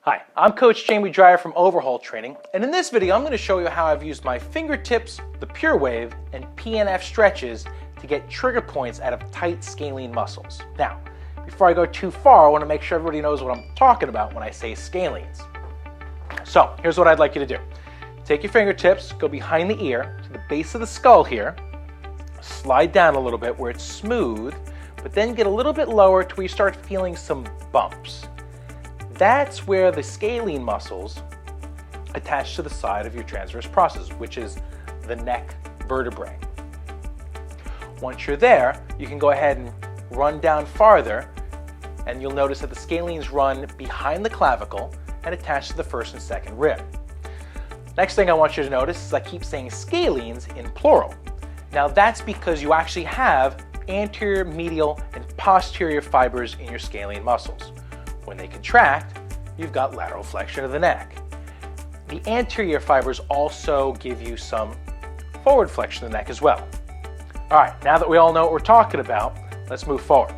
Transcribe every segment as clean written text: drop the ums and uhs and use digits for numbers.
Hi, I'm Coach Jamie Dreyer from Overhaul Training, and in this video I'm going to show you how I've used my fingertips, the Pure Wave, and PNF stretches to get trigger points out of tight scalene muscles. Now, before I go too far, I want to make sure everybody knows what I'm talking about when I say scalenes. So, here's what I'd like you to do. Take your fingertips, go behind the ear to the base of the skull here, slide down a little bit where it's smooth, but then get a little bit lower to where you start feeling some bumps. That's where the scalene muscles attach to the side of your transverse process, which is the neck vertebrae. Once you're there, you can go ahead and run down farther, and you'll notice that the scalenes run behind the clavicle and attach to the first and second rib. Next thing I want you to notice is I keep saying scalenes in plural. Now that's because you actually have anterior, medial, and posterior fibers in your scalene muscles. When they contract, you've got lateral flexion of the neck. The anterior fibers also give you some forward flexion of the neck as well. All right, now that we all know what we're talking about, let's move forward.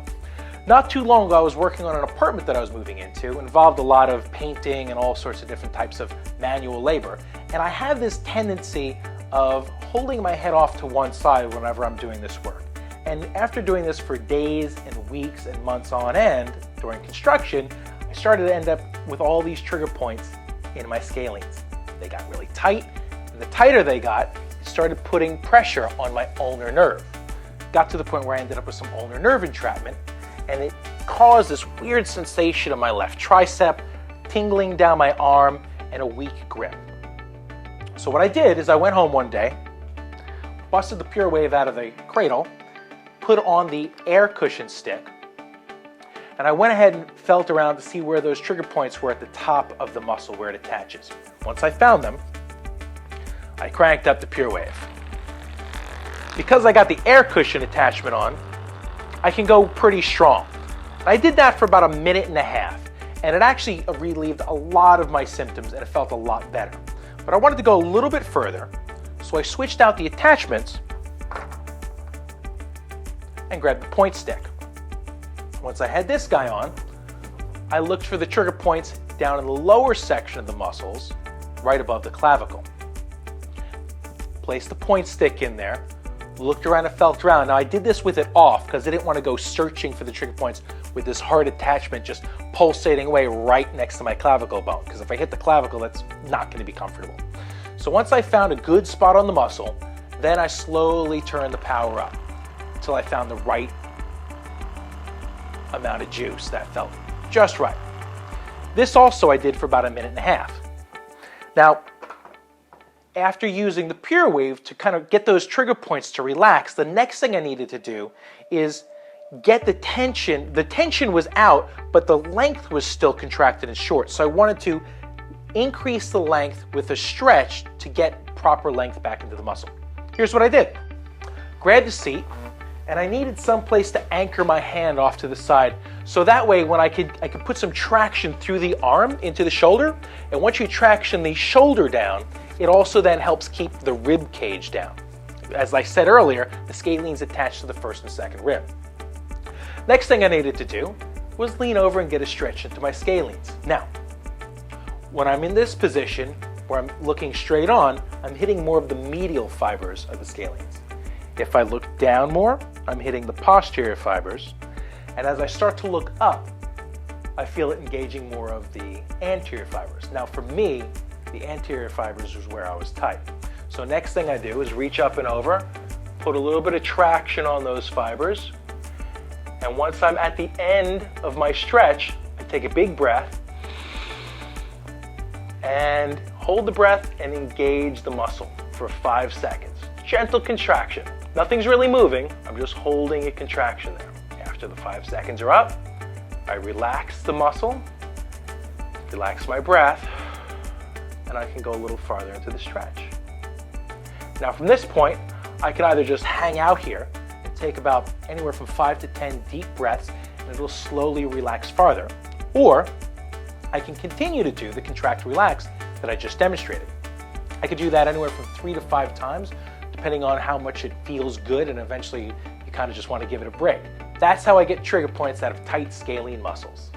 Not too long ago, I was working on an apartment that I was moving into. It involved a lot of painting and all sorts of different types of manual labor. And I have this tendency of holding my head off to one side whenever I'm doing this work. And after doing this for days and weeks and months on end during construction, I started to end up with all these trigger points in my scalenes. They got really tight, and the tighter they got, it started putting pressure on my ulnar nerve. Got to the point where I ended up with some ulnar nerve entrapment, and it caused this weird sensation in my left tricep, tingling down my arm, and a weak grip. So what I did is I went home one day, busted the Pure Wave out of the cradle, put on the air cushion stick, and I went ahead and felt around to see where those trigger points were at the top of the muscle where it attaches. Once I found them, I cranked up the Pure Wave. Because I got the air cushion attachment on, I can go pretty strong. I did that for about a minute and a half, and it actually relieved a lot of my symptoms and it felt a lot better. But I wanted to go a little bit further, so I switched out the attachments and grabbed the point stick. Once I had this guy on, I looked for the trigger points down in the lower section of the muscles, right above the clavicle. Placed the point stick in there, looked around and felt around. Now I did this with it off because I didn't want to go searching for the trigger points with this hard attachment just pulsating away right next to my clavicle bone, because if I hit the clavicle, that's not going to be comfortable. So once I found a good spot on the muscle, then I slowly turned the power up until I found the right amount of juice that felt just right. This also I did for about a minute and a half. Now, after using the Pure Wave to kind of get those trigger points to relax, the next thing I needed to do is get the tension. The tension was out, but the length was still contracted and short. So I wanted to increase the length with a stretch to get proper length back into the muscle. Here's what I did. Grabbed a seat, and I needed some place to anchor my hand off to the side. So that way, when I could put some traction through the arm into the shoulder, and once you traction the shoulder down, it also then helps keep the rib cage down. As I said earlier, the scalenes attach to the first and second rib. Next thing I needed to do was lean over and get a stretch into my scalenes. Now, when I'm in this position where I'm looking straight on, I'm hitting more of the medial fibers of the scalenes. If I look down more, I'm hitting the posterior fibers. And as I start to look up, I feel it engaging more of the anterior fibers. Now for me, the anterior fibers was where I was tight. So next thing I do is reach up and over, put a little bit of traction on those fibers. And once I'm at the end of my stretch, I take a big breath and hold the breath and engage the muscle for 5 seconds. Gentle contraction. Nothing's really moving, I'm just holding a contraction there. After the 5 seconds are up, I relax the muscle, relax my breath, and I can go a little farther into the stretch. Now from this point, I can either just hang out here and take about anywhere from 5 to 10 deep breaths, and it'll slowly relax farther, or I can continue to do the contract relax that I just demonstrated. I could do that anywhere from 3 to 5 times, depending on how much it feels good, and eventually you kind of just want to give it a break. That's how I get trigger points out of tight scalene muscles.